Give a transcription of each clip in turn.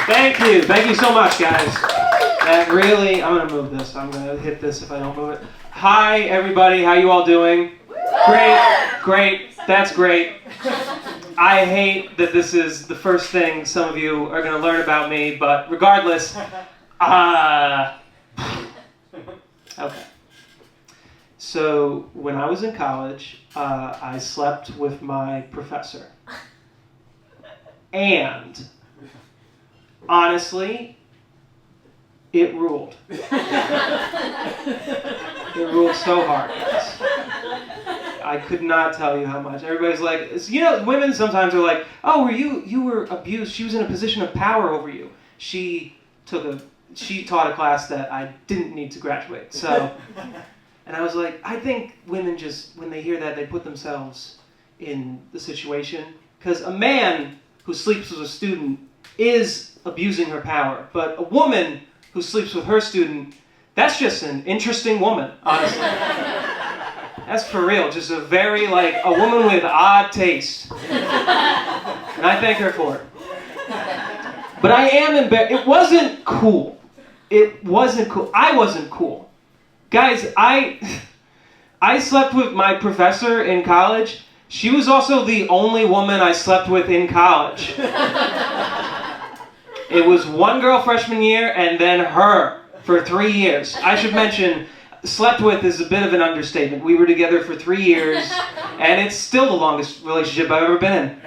Thank you so much, guys. That really, I'm gonna move this. I'm gonna hit this if I don't move it. Hi, everybody. How you all doing? Great. That's great. I hate that this is the first thing some of you are gonna learn about me, but regardless, okay. So when I was in college, I slept with my professor, and honestly, it ruled. It ruled so hard, guys. I could not tell you how much. Everybody's like, you know, women sometimes are like, oh, you were abused. She was in a position of power over you. She taught a class that I didn't need to graduate. So, and I was like, I think women just, when they hear that, they put themselves in the situation. Because a man who sleeps with a student is abusing her power. But a woman who sleeps with her student, that's just an interesting woman, honestly. That's for real, just a very, a woman with odd taste. And I thank her for it. But I am embarrassed. It wasn't cool. It wasn't cool. I wasn't cool. Guys, I slept with my professor in college. She was also the only woman I slept with in college. It was one girl freshman year and then her for 3 years. I should mention, slept with is a bit of an understatement. We were together for 3 years, and it's still the longest relationship I've ever been in.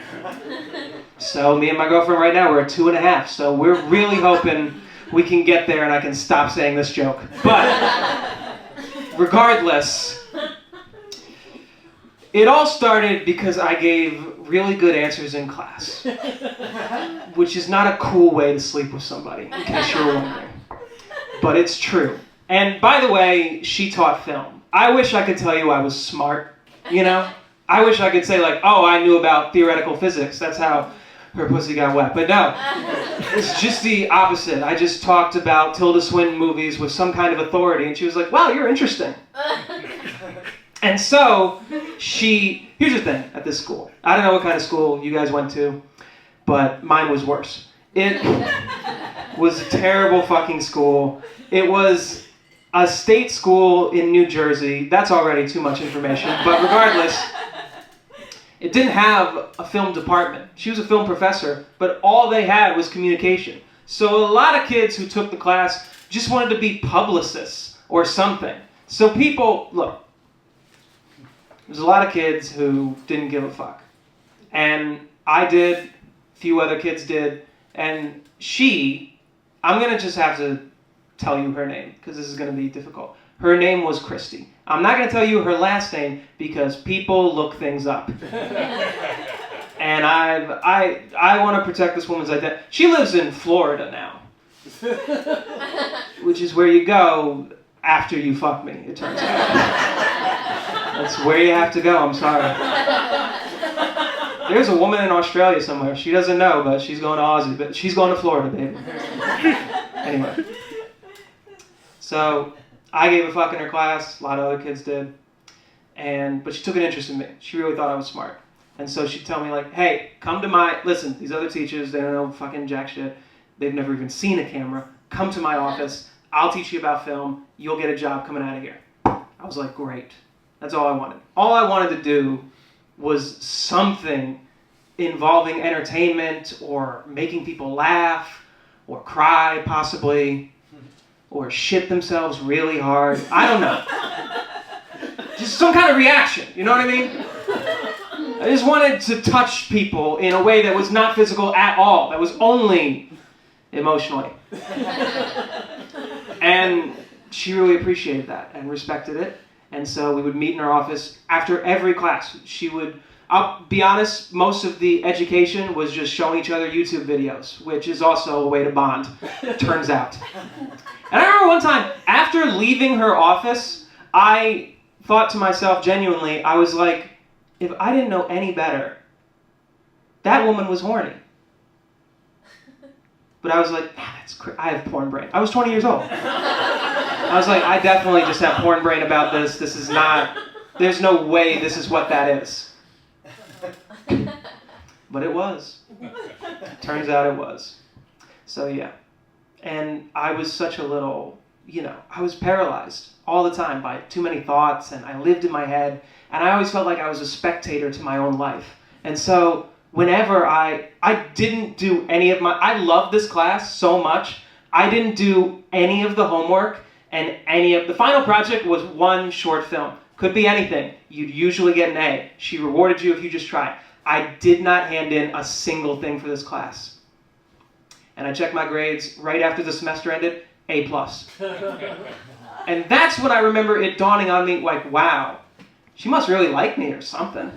So me and my girlfriend right now, we're at 2.5. So we're really hoping we can get there and I can stop saying this joke. But regardless, it all started because I gave really good answers in class, which is not a cool way to sleep with somebody, in case you're wondering. But it's true. And by the way, she taught film. I wish I could tell you I was smart, you know? I wish I could say oh, I knew about theoretical physics. That's how her pussy got wet. But no, it's just the opposite. I just talked about Tilda Swinton movies with some kind of authority, and she was like, wow, you're interesting. And so, here's the thing at this school. I don't know what kind of school you guys went to, but mine was worse. It was a terrible fucking school. It was a state school in New Jersey. That's already too much information, but regardless, it didn't have a film department. She was a film professor, but all they had was communication. So a lot of kids who took the class just wanted to be publicists or something. So look, there's a lot of kids who didn't give a fuck. And I did, a few other kids did, and I'm going to just have to tell you her name, because this is going to be difficult. Her name was Christy. I'm not going to tell you her last name, because people look things up. And I want to protect this woman's identity. She lives in Florida now, which is where you go after you fuck me, it turns out. That's where you have to go, I'm sorry. There's a woman in Australia somewhere. She doesn't know, but she's going to Aussie. But she's going to Florida, baby. Anyway. So, I gave a fuck in her class. A lot of other kids did. But she took an interest in me. She really thought I was smart. And so she'd tell me hey, listen, these other teachers, they don't know fucking jack shit. They've never even seen a camera. Come to my office. I'll teach you about film. You'll get a job coming out of here. I was like, great. That's all I wanted. All I wanted to do was something involving entertainment or making people laugh or cry, possibly, or shit themselves really hard. I don't know. Just some kind of reaction, you know what I mean? I just wanted to touch people in a way that was not physical at all, that was only emotionally. And she really appreciated that and respected it. And so we would meet in her office after every class. I'll be honest, most of the education was just showing each other YouTube videos, which is also a way to bond, turns out. And I remember one time, after leaving her office, I thought to myself genuinely, I was like, if I didn't know any better, that woman was horny. But I was like, I have porn brain. I was 20 years old. I was like, I definitely just have porn brain about this. This is not, there's no way this is what that is. But it was. Turns out it was. So yeah. And I was such a little, I was paralyzed all the time by too many thoughts, and I lived in my head, and I always felt like I was a spectator to my own life. And so whenever I didn't do any of I loved this class so much, I didn't do any of the homework, and the final project was one short film. Could be anything. You'd usually get an A. She rewarded you if you just tried. I did not hand in a single thing for this class. And I checked my grades right after the semester ended, A+. And that's when I remember it dawning on me, like, wow, she must really like me or something.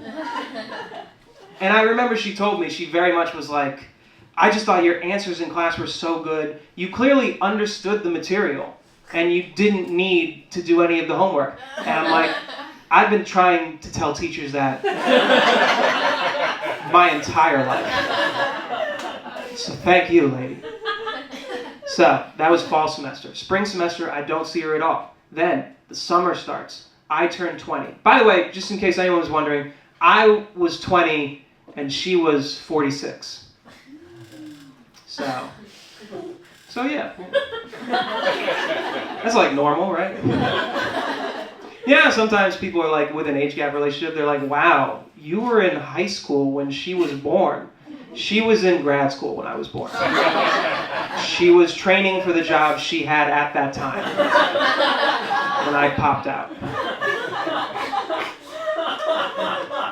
And I remember she told me, she very much was like, I just thought your answers in class were so good. You clearly understood the material, and you didn't need to do any of the homework. And I'm like, I've been trying to tell teachers that my entire life. So thank you, lady. So that was fall semester. Spring semester, I don't see her at all. Then the summer starts. I turn 20. By the way, just in case anyone was wondering, I was 20 and she was 46. So yeah. That's like normal, right? Yeah, sometimes people are like, with an age gap relationship, they're like, wow, you were in high school when she was born. She was in grad school when I was born. She was training for the job she had at that time when I popped out.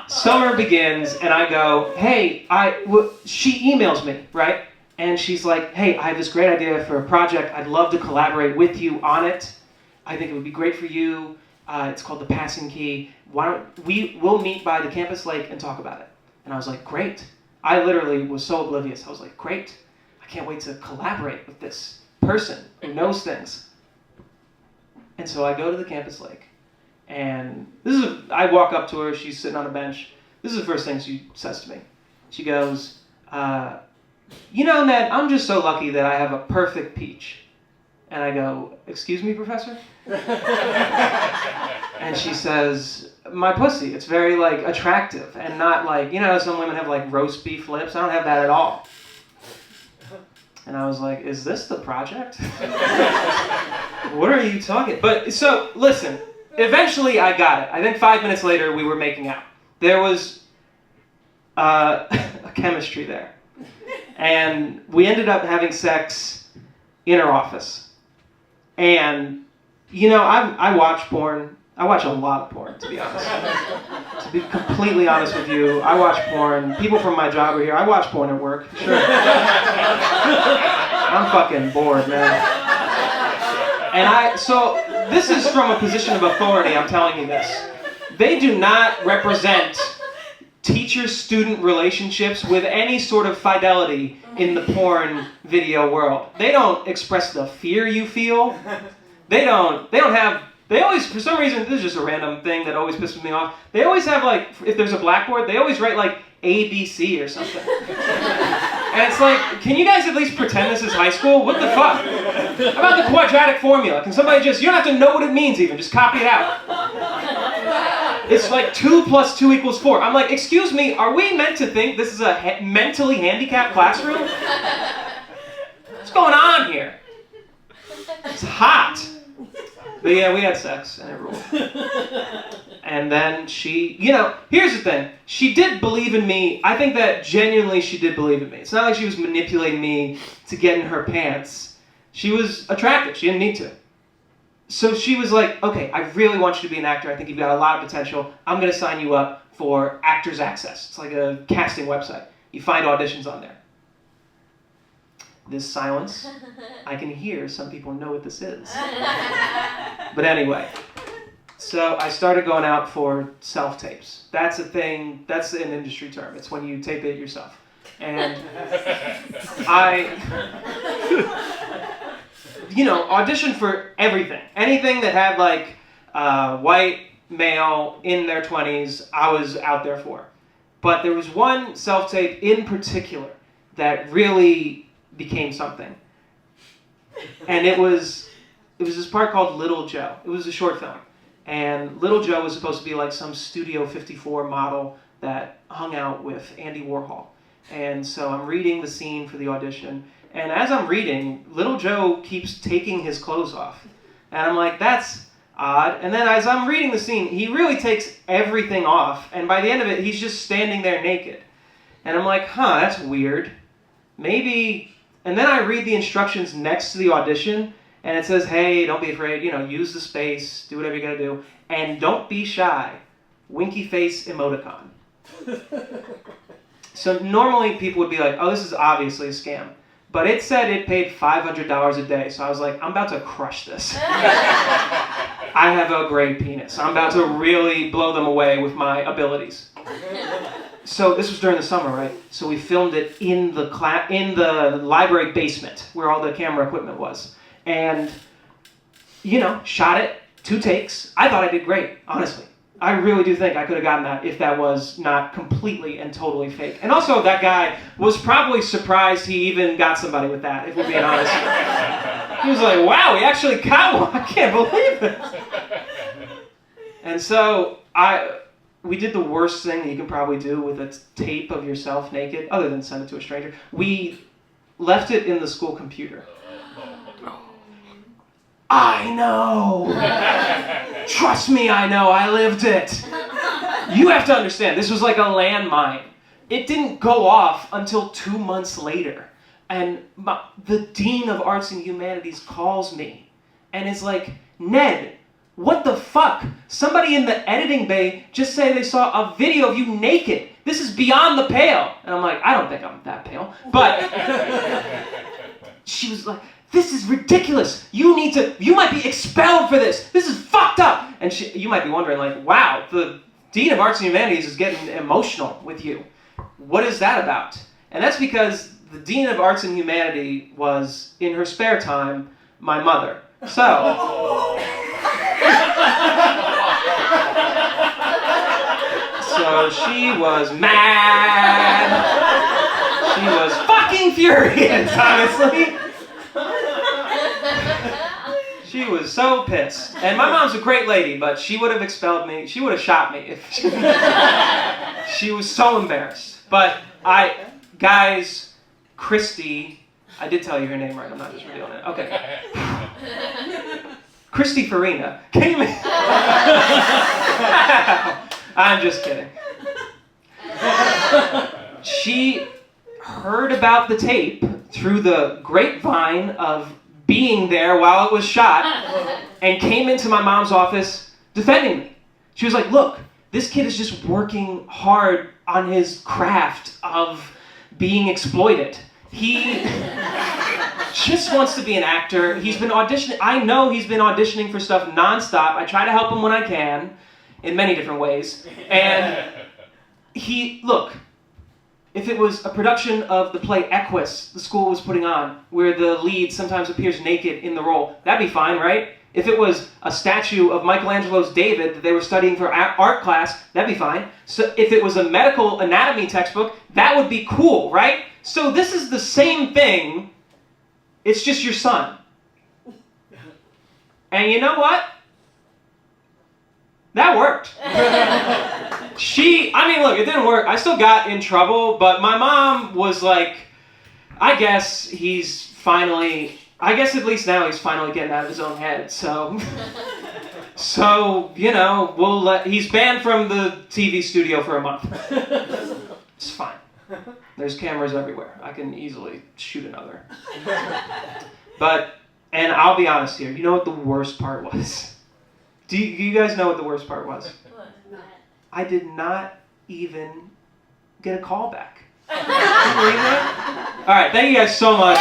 Summer begins, and I go, hey, she emails me, right? And she's like, hey, I have this great idea for a project. I'd love to collaborate with you on it. I think it would be great for you. It's called The Passing Key. We'll meet by the campus lake and talk about it. And I was like, great. I literally was so oblivious. I was like, great. I can't wait to collaborate with this person who knows things. And so I go to the campus lake. And I walk up to her. She's sitting on a bench. This is the first thing she says to me. She goes, Ned, I'm just so lucky that I have a perfect peach. And I go, excuse me, professor? And she says, my pussy, it's very attractive and not some women have roast beef lips. I don't have that at all. And I was like, is this the project? What are you talking? But so listen, eventually I got it. I think 5 minutes later we were making out. There was a chemistry there. And we ended up having sex in her office. And I watch porn. I watch a lot of porn, to be honest. To be completely honest with you, I watch porn. People from my job are here. I watch porn at work, sure. I'm fucking bored, man. And so this is from a position of authority, I'm telling you this. They do not represent teacher-student relationships with any sort of fidelity in the porn video world. They don't express the fear you feel. They always, for some reason, this is just a random thing that always pisses me off. They always have if there's a blackboard, they always write ABC or something. And it's like, can you guys at least pretend this is high school? What the fuck? How about the quadratic formula? Can somebody you don't have to know what it means even, just copy it out. It's 2 + 2 = 4. I'm like, excuse me, are we meant to think this is a mentally handicapped classroom? What's going on here? It's hot. But yeah, we had sex, and it ruled. And then she, here's the thing. She did believe in me. I think that genuinely she did believe in me. It's not like she was manipulating me to get in her pants. She was attracted. She didn't need to. So she was like, okay, I really want you to be an actor. I think you've got a lot of potential. I'm going to sign you up for Actors Access. It's like a casting website. You find auditions on there. This silence, I can hear some people know what this is. But anyway, so I started going out for self-tapes. That's a thing, that's an industry term. It's when you tape it yourself. And I, auditioned for everything. Anything that had white male in their 20s, I was out there for. But there was one self-tape in particular that really became something. And it was this part called Little Joe. It was a short film. And Little Joe was supposed to be some Studio 54 model that hung out with Andy Warhol. And so I'm reading the scene for the audition. And as I'm reading, little Joe keeps taking his clothes off. And I'm like, that's odd. And then as I'm reading the scene, he really takes everything off. And by the end of it, he's just standing there naked. And I'm like, that's weird. Maybe... And then I read the instructions next to the audition, and it says, hey, don't be afraid, use the space, do whatever you gotta do, and don't be shy. Winky face emoticon. So normally people would be like, oh, this is obviously a scam. But it said it paid $500 a day, so I was like, I'm about to crush this. I have a great penis. I'm about to really blow them away with my abilities. So this was during the summer, right? So we filmed it in the library basement where all the camera equipment was. And, shot it, 2 takes. I thought I did great, honestly. I really do think I could have gotten that if that was not completely and totally fake. And also, that guy was probably surprised he even got somebody with that, if we're being honest. He was like, wow, he actually got one. I can't believe it. And so, we did the worst thing that you can probably do with a tape of yourself naked, other than send it to a stranger. We left it in the school computer. I know! Trust me, I know, I lived it. You have to understand, this was like a landmine. It didn't go off until 2 months later. And the Dean of Arts and Humanities calls me and is like, Ned, what the fuck? Somebody in the editing bay just said they saw a video of you naked. This is beyond the pale. And I'm like, I don't think I'm that pale. But she was like, this is ridiculous. You might be expelled for this. This is fucked up. And you might be wondering, like, wow, the Dean of Arts and Humanities is getting emotional with you. What is that about? And that's because the Dean of Arts and Humanity was, in her spare time, my mother. So she was mad. She was fucking furious, honestly. She was so pissed. And my mom's a great lady, but she would have expelled me. She would have shot me if she was so embarrassed. But guys, Christy, I did tell you her name right. I'm not just revealing it. Okay. Christy Farina came in. I'm just kidding. She heard about the tape through the grapevine of being there while it was shot and came into my mom's office defending me. She was like, look, this kid is just working hard on his craft of being exploited. He just wants to be an actor. He's been auditioning. I know he's been auditioning for stuff nonstop. I try to help him when I can in many different ways. And look, if it was a production of the play Equus the school was putting on, where the lead sometimes appears naked in the role, that'd be fine, right? If it was a statue of Michelangelo's David that they were studying for art class, that'd be fine. So if it was a medical anatomy textbook, that would be cool, right? So this is the same thing, it's just your son. And you know what? That worked. Look, it didn't work. I still got in trouble, but my mom was like, I guess at least now he's finally getting out of his own head, so he's banned from the TV studio for a month. It's fine. There's cameras everywhere. I can easily shoot another. And I'll be honest here, you know what the worst part was? Do you guys know what the worst part was? I did not even get a call back. Can you believe that? All right, thank you guys so much.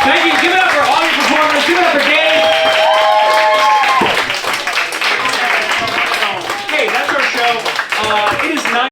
Thank you. Give it up for all your performers. Give it up for Gabe.